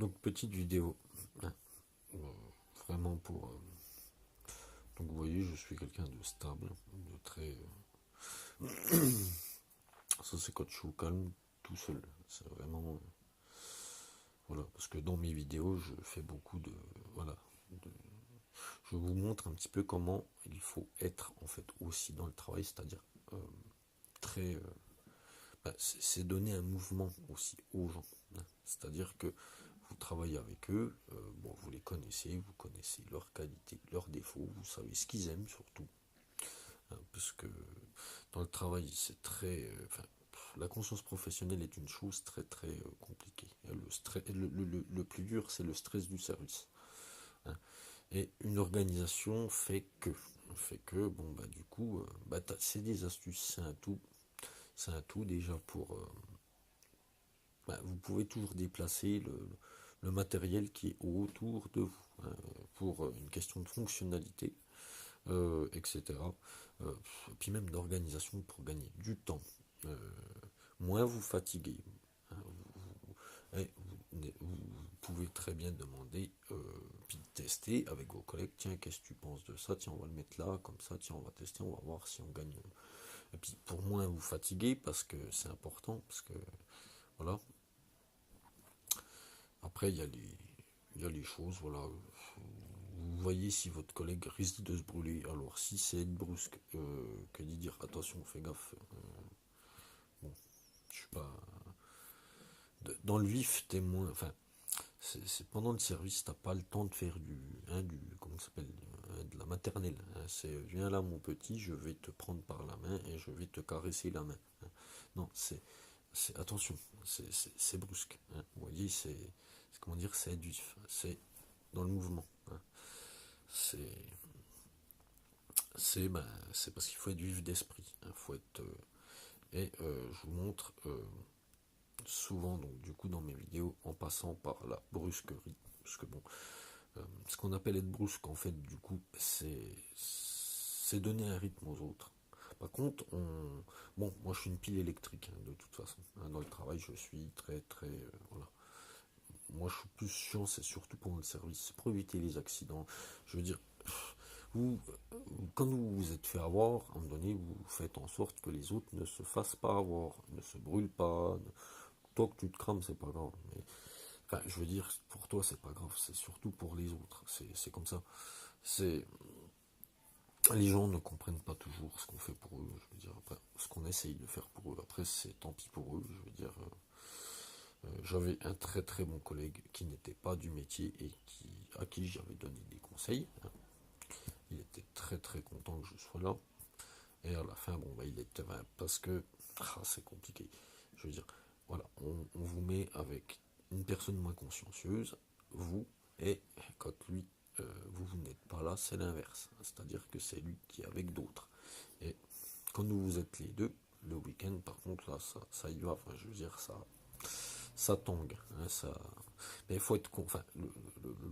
Donc petite vidéo, hein, vraiment pour... donc vous voyez, je suis quelqu'un de stable, de très... ça c'est quand je suis au calme, tout seul. C'est vraiment... voilà, parce que dans mes vidéos, je fais beaucoup de... voilà. Je vous montre un petit peu comment il faut être en fait aussi dans le travail, c'est-à-dire très... c'est donner un mouvement aussi aux gens. Hein. C'est-à-dire que vous travaillez avec eux, bon, vous les connaissez, vous connaissez leurs qualités, leurs défauts, vous savez ce qu'ils aiment surtout. Hein, parce que dans le travail, c'est très... la conscience professionnelle est une chose très très compliquée. Le plus dur, c'est le stress du service. Hein. Et une organisation fait que bon, bah, du coup, c'est des astuces, c'est un tout déjà pour... vous pouvez toujours déplacer le matériel qui est autour de vous, hein, pour une question de fonctionnalité, etc. Euh, Puis même d'organisation pour gagner du temps. Euh, Moins vous fatiguez, hein, vous pouvez très bien demander, puis tester avec vos collègues, tiens, qu'est-ce que tu penses de ça, tiens, on va le mettre là, comme ça, tiens, on va tester, on va voir si on gagne. Et puis pour moins vous fatiguer, parce que c'est important, parce que voilà. Après, il y a les choses, voilà. Vous voyez si votre collègue risque de se brûler. Alors, si c'est brusque, que d'y dire attention, fais gaffe. Bon, je suis pas. Dans le vif, t'es moins. Enfin, c'est pendant le service, t'as pas le temps de faire comment ça s'appelle, de la maternelle. Hein. C'est viens là, mon petit, je vais te prendre par la main et je vais te caresser la main. Hein. Non, attention, c'est brusque. Hein. Vous voyez, comment dire, c'est du vif. C'est dans le mouvement. Hein. C'est c'est parce qu'il faut être vif d'esprit. Hein, faut être je vous montre souvent donc du coup dans mes vidéos en passant par la brusquerie, parce que bon, ce qu'on appelle être brusque en fait du coup c'est donner un rythme aux autres. Par contre, bon, moi je suis une pile électrique, hein, de toute façon. Hein, dans le travail, je suis très très voilà. Moi, je suis plus chiant, c'est surtout pendant le service, c'est pour éviter les accidents. Je veux dire, vous, quand vous vous êtes fait avoir, à un moment donné, vous faites en sorte que les autres ne se fassent pas avoir, ne se brûlent pas. Toi que tu te crames, c'est pas grave. Mais, enfin, je veux dire, pour toi, c'est pas grave, c'est surtout pour les autres. C'est comme ça. C'est Les gens ne comprennent pas toujours ce qu'on fait pour eux. Je veux dire, après, ce qu'on essaye de faire pour eux. Après, c'est tant pis pour eux. Je veux dire, j'avais un très très bon collègue qui n'était pas du métier et à qui j'avais donné des conseils. Hein. Il était très très content que je sois là. Et à la fin, bon, il était parce que c'est compliqué. Je veux dire, voilà, on vous met avec une personne moins consciencieuse, vous, et quand lui, vous n'êtes pas là, c'est l'inverse. C'est-à-dire que c'est lui qui est avec d'autres. Et quand vous êtes les deux, le week-end, par contre, là, ça y va. Enfin, je veux dire, ça tangue. Hein, mais il faut être. Enfin,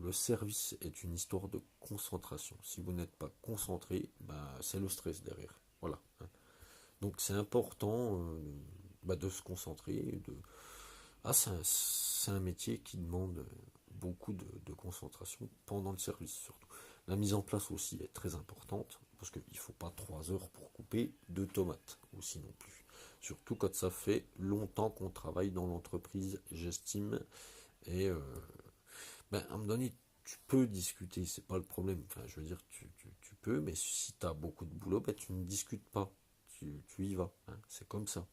le service est une histoire de concentration. Si vous n'êtes pas concentré, c'est le stress derrière. Voilà. Hein. Donc c'est important de se concentrer. C'est un métier qui demande beaucoup de concentration pendant le service surtout. La mise en place aussi est très importante parce qu'il ne faut pas 3 heures pour couper 2 tomates aussi non plus. Surtout quand ça fait longtemps qu'on travaille dans l'entreprise, j'estime. Et à un moment donné, tu peux discuter, c'est pas le problème. Enfin, je veux dire, tu peux, mais si tu as beaucoup de boulot, tu ne discutes pas. Tu y vas. Hein, c'est comme ça.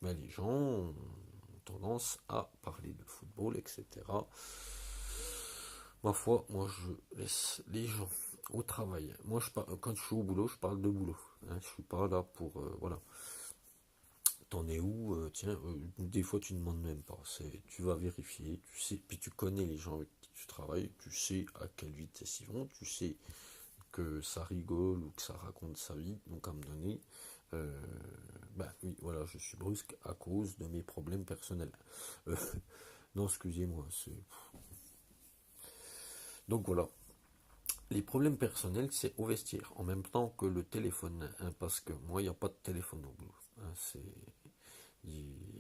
Mais les gens ont tendance à parler de football, etc. Ma foi, moi je laisse les gens au travail. Moi, quand je suis au boulot, je parle de boulot. Hein, je suis pas là pour voilà. T'en es où tiens, des fois tu ne demandes même pas. Tu vas vérifier, tu sais, puis tu connais les gens avec qui tu travailles, tu sais à quelle vitesse ils vont, tu sais que ça rigole ou que ça raconte sa vie. Donc à me donner, oui, voilà, je suis brusque à cause de mes problèmes personnels. Euh, non, excusez-moi. Donc voilà. Les problèmes personnels, c'est au vestiaire, en même temps que le téléphone, hein, parce que moi, il n'y a pas de téléphone au boulot. Hein,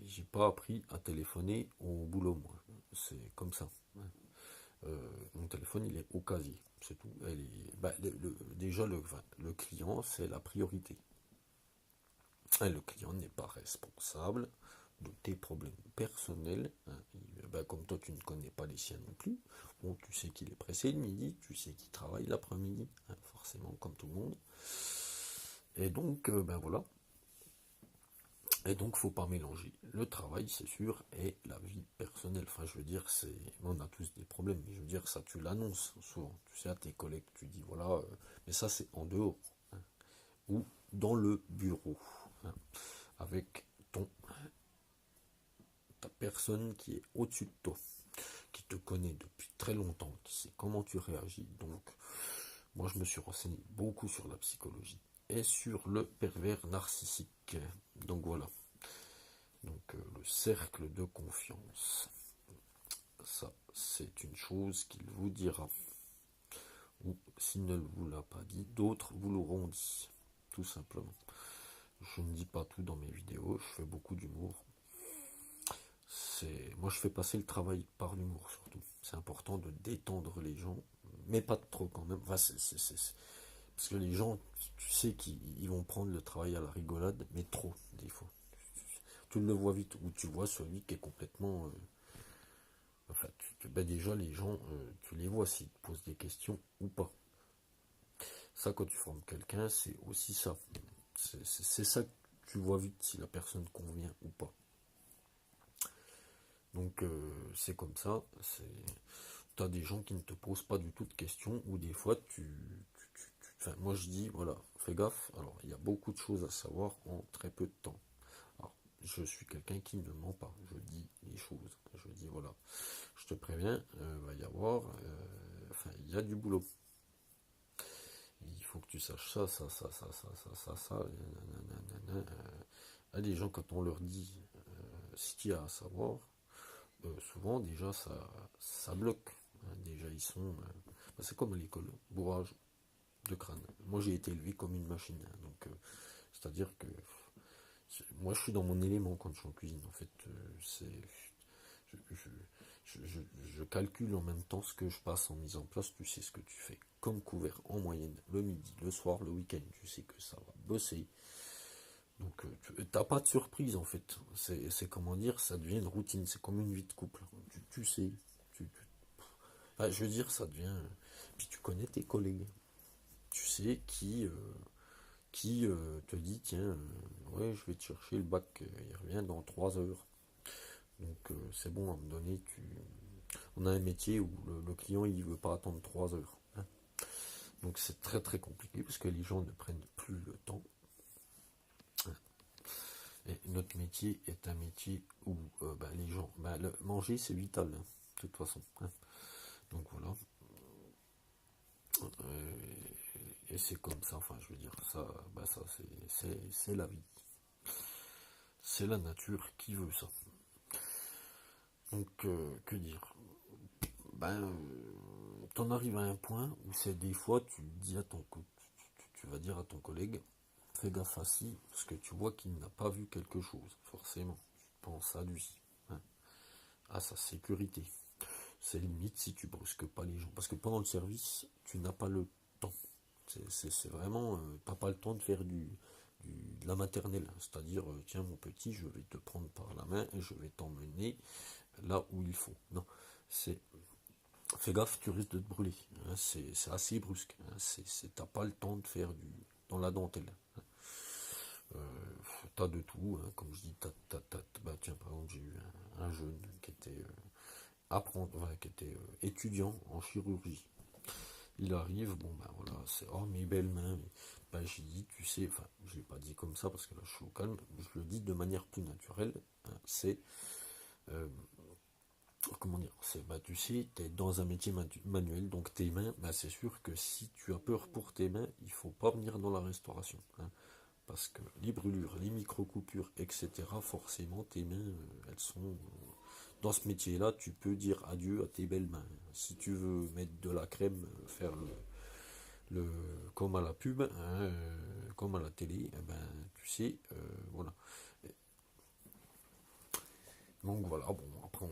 j'ai pas appris à téléphoner au boulot, moi. C'est comme ça. téléphone, il est au casier, c'est tout. Déjà, le client, c'est la priorité. Et le client n'est pas responsable de tes problèmes personnels, hein. Comme toi, tu ne connais pas les siens non plus. Bon, tu sais qu'il est pressé le midi, tu sais qu'il travaille l'après-midi, hein, forcément, comme tout le monde. Et donc, voilà. Et donc, faut pas mélanger le travail, c'est sûr, et la vie personnelle. Enfin, je veux dire, on a tous des problèmes, mais je veux dire, ça, tu l'annonces souvent. Tu sais, à tes collègues, tu dis, voilà, mais ça, c'est en dehors, hein, ou dans le bureau, hein, avec ta personne qui est au-dessus de toi, qui te connaît depuis très longtemps, qui sait comment tu réagis. Donc, moi, je me suis renseigné beaucoup sur la psychologie et sur le pervers narcissique. Donc voilà. Donc le cercle de confiance. Ça, c'est une chose qu'il vous dira. Ou s'il ne vous l'a pas dit, d'autres vous l'auront dit. Tout simplement. Je ne dis pas tout dans mes vidéos, je fais beaucoup d'humour. Moi, je fais passer le travail par l'humour surtout. C'est important de détendre les gens, mais pas trop quand même. Enfin, parce que les gens, tu sais qu'ils vont prendre le travail à la rigolade, mais trop, des fois. Tu le vois vite, ou tu vois celui qui est complètement... enfin, déjà, les gens, tu les vois s'ils te posent des questions ou pas. Ça, quand tu formes quelqu'un, c'est aussi ça. C'est ça que tu vois vite si la personne convient ou pas. Donc c'est comme ça, tu as des gens qui ne te posent pas du tout de questions, ou des fois enfin, moi je dis, voilà, fais gaffe, alors il y a beaucoup de choses à savoir en très peu de temps. Alors, je suis quelqu'un qui ne ment pas, je dis les choses, je dis voilà, je te préviens, va y avoir, enfin il y a du boulot. Il faut que tu saches ça, il y a des gens quand on leur dit ce qu'il y a à savoir, souvent déjà ça bloque, hein. Déjà ils sont, c'est comme à l'école, bourrage de crâne. Moi j'ai été élevé comme une machine, hein. Donc c'est à dire que moi je suis dans mon élément quand je suis en cuisine, en fait. Je, je calcule en même temps ce que je passe en mise en place. Tu sais ce que tu fais comme couvert en moyenne le midi, le soir, le week-end, tu sais que ça va bosser. Donc t'as pas de surprise en fait. C'est comment dire, ça devient une routine, c'est comme une vie de couple. Tu sais, je veux dire, ça devient. Puis tu connais tes collègues. Tu sais qui te dit, tiens, ouais, je vais te chercher le bac, il revient dans 3 heures. Donc c'est bon, à un moment donné, on a un métier où le client il veut pas attendre 3 heures, hein. Donc c'est très très compliqué parce que les gens ne prennent plus le temps. Et notre métier est un métier où les gens, manger c'est vital, hein, de toute façon, hein. Donc voilà. Et c'est comme ça, enfin je veux dire, ça c'est la vie. C'est la nature qui veut ça. Donc que dire? T'en arrives à un point où c'est des fois tu dis à tu vas dire à ton collègue, fais gaffe à ci, parce que tu vois qu'il n'a pas vu quelque chose, forcément. Tu penses à lui, hein, à sa sécurité. C'est limite si tu brusques pas les gens. Parce que pendant le service, tu n'as pas le temps. C'est vraiment, t'as pas le temps de faire de la maternelle. C'est-à-dire, tiens mon petit, je vais te prendre par la main et je vais t'emmener là où il faut. Non, c'est fais gaffe, tu risques de te brûler, hein. C'est assez brusque, hein. T'as pas le temps de faire dans la dentelle, hein. T'as de tout, hein. Comme je dis, tiens, par exemple, j'ai eu un jeune qui était qui était étudiant en chirurgie. Il arrive, bon ben voilà, c'est oh mes belles mains. J'ai dit, tu sais, enfin, je l'ai pas dit comme ça parce que là je suis au calme, je le dis de manière plus naturelle, hein. C'est comment dire, tu sais, tu es dans un métier manuel, donc tes mains, c'est sûr que si tu as peur pour tes mains, il faut pas venir dans la restauration, hein. Parce que les brûlures, les micro-coupures, etc., forcément, tes mains, elles sont... dans ce métier-là, tu peux dire adieu à tes belles mains. Si tu veux mettre de la crème, faire comme à la pub, hein, comme à la télé, tu sais, voilà. Donc voilà, bon, après,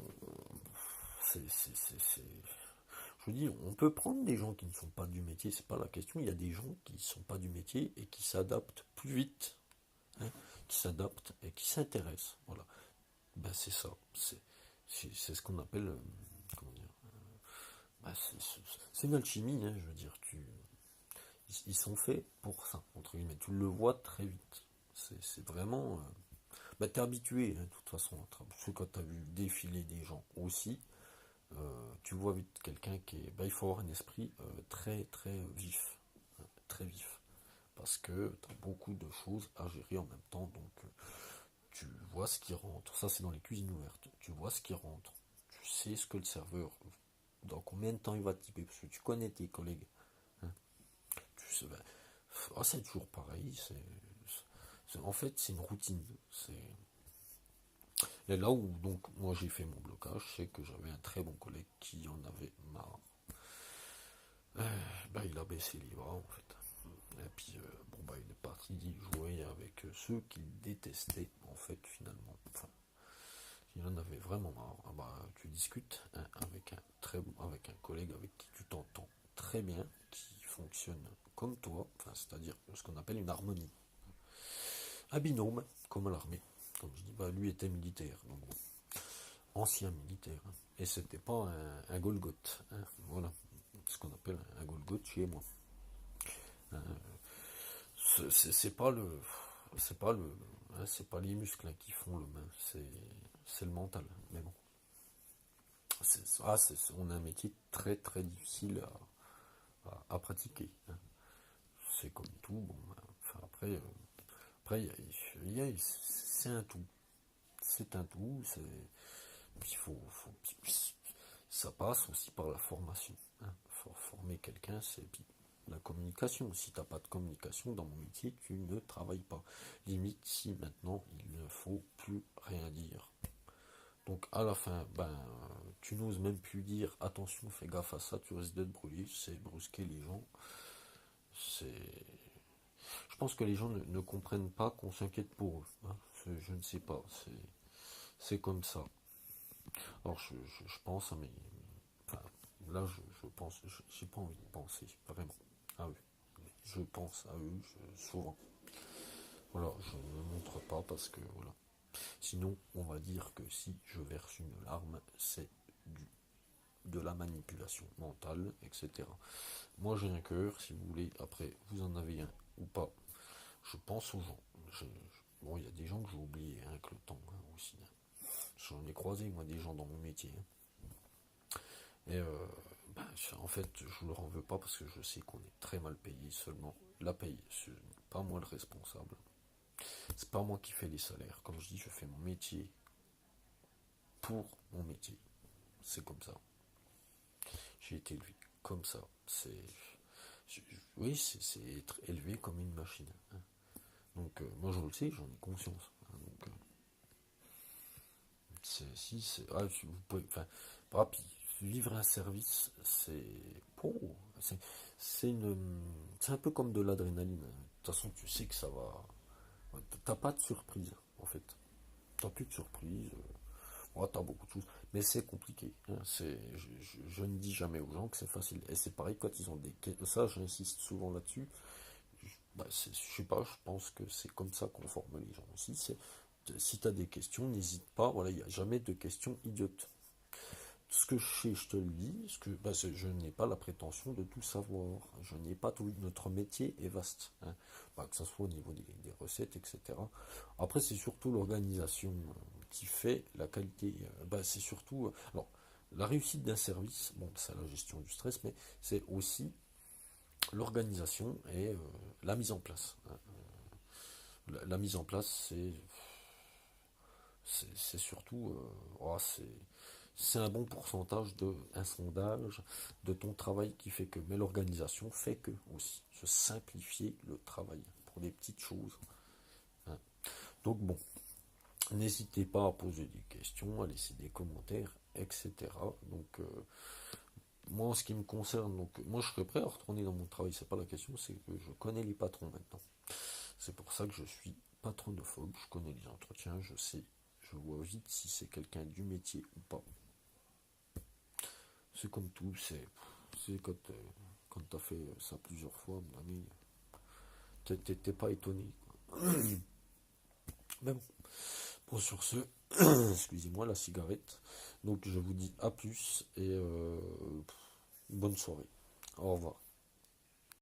Je veux dire, on peut prendre des gens qui ne sont pas du métier, c'est pas la question. Il y a des gens qui ne sont pas du métier et qui s'adaptent plus vite, hein, qui s'adaptent et qui s'intéressent. Voilà. Ben c'est ça. C'est ce qu'on appelle, comment dire, ben c'est une alchimie, hein, je veux dire. Ils sont faits pour ça, entre guillemets. Tu le vois très vite. C'est vraiment. Ben, t'es habitué, hein, de toute façon. Parce que quand tu as vu défiler des gens aussi, tu vois vite quelqu'un qui est. Ben, il faut avoir un esprit très très vif. Hein, très vif. Parce que tu as beaucoup de choses à gérer en même temps. Donc tu vois ce qui rentre. Ça, c'est dans les cuisines ouvertes. Tu vois ce qui rentre. Tu sais ce que le serveur. Dans combien de temps il va typer. Parce que tu connais tes collègues. Hein. Tu sais, ben, c'est toujours pareil. En fait, c'est une routine. Et là où donc moi j'ai fait mon blocage, c'est que j'avais un très bon collègue qui en avait marre. Il a baissé les bras en fait. Et puis il est parti jouer avec ceux qu'il détestait en fait finalement. Enfin, il en avait vraiment marre. Tu discutes, hein, avec un collègue avec qui tu t'entends très bien, qui fonctionne comme toi, enfin, c'est-à-dire ce qu'on appelle une harmonie. Un binôme, comme à l'armée. Comme je dis, lui était militaire, donc bon, ancien militaire. Hein. Et c'était pas un Golgoth. Hein, voilà, ce qu'on appelle un Golgoth chez moi. Hein, c'est pas le. C'est pas le. Hein, c'est pas les muscles, hein, qui font le main, c'est le mental. Mais bon. On a un métier très très difficile à pratiquer. Hein. C'est comme tout. Bon, enfin, après c'est un tout. C'est un tout. Puis ça passe aussi par la formation. Hein. Former quelqu'un, c'est puis la communication. Si tu n'as pas de communication dans mon métier, tu ne travailles pas. Limite, si maintenant il ne faut plus rien dire. Donc à la fin, tu n'oses même plus dire attention, fais gaffe à ça, tu risques d'être brûlé, c'est brusquer les gens. C'est. Je pense que les gens ne comprennent pas qu'on s'inquiète pour eux. Hein. Je ne sais pas, c'est comme ça. Alors je pense à mes. Enfin, là je pense, j'ai pas envie de penser, vraiment, à eux. Je pense à eux souvent. Voilà, je ne montre pas parce que voilà. Sinon, on va dire que si je verse une larme, c'est de la manipulation mentale, etc. Moi, j'ai un cœur, si vous voulez. Après, vous en avez un ou pas. Je pense aux gens. Bon, il y a des gens que j'ai oubliés, hein, avec le temps, hein, aussi. Hein. J'en ai croisé, moi, des gens dans mon métier. Hein. Et en fait, je ne leur en veux pas parce que je sais qu'on est très mal payé. Seulement, la paye, ce n'est pas moi le responsable. C'est pas moi qui fais les salaires. Comme je dis, je fais mon métier pour mon métier. C'est comme ça. J'ai été élevé comme ça. Oui, c'est être élevé comme une machine. Hein. Donc, moi, je le sais, j'en ai conscience. Hein. Donc, si vous pouvez, enfin, puis, vivre un service, c'est un peu comme de l'adrénaline. Hein. De toute façon, tu sais que ça va. T'as pas de surprise, en fait. T'as plus de surprise. T'as beaucoup de choses. Mais c'est compliqué. Hein. Je ne dis jamais aux gens que c'est facile. Et c'est pareil quand ils ont des questions. Ça, j'insiste souvent là-dessus. Je sais pas, je pense que c'est comme ça qu'on forme les gens aussi. Si tu as des questions, n'hésite pas. Voilà, il n'y a jamais de questions idiotes. Ce que je sais, je te le dis, je n'ai pas la prétention de tout savoir. Je n'ai pas tout. Notre métier est vaste, hein. Que ce soit au niveau des recettes, etc. Après, c'est surtout l'organisation qui fait la qualité. C'est surtout. Alors, la réussite d'un service, bon, c'est la gestion du stress, mais c'est aussi l'organisation et la mise en place. Hein. La mise en place, c'est surtout, c'est un bon pourcentage un sondage de ton travail qui fait que, mais l'organisation fait que aussi, se simplifier le travail pour des petites choses. Hein. Donc bon, n'hésitez pas à poser des questions, à laisser des commentaires, etc. Donc moi, en ce qui me concerne, donc moi je serais prêt à retourner dans mon travail, c'est pas la question, c'est que je connais les patrons maintenant. C'est pour ça que je suis patronophobe, je connais les entretiens, je vois vite si c'est quelqu'un du métier ou pas. C'est comme tout, sais, quand t'as fait ça plusieurs fois, mon ami, t'es pas étonné, quoi. Mais bon, bon, sur ce, excusez-moi, la cigarette. Donc je vous dis à plus et bonne soirée. Au revoir.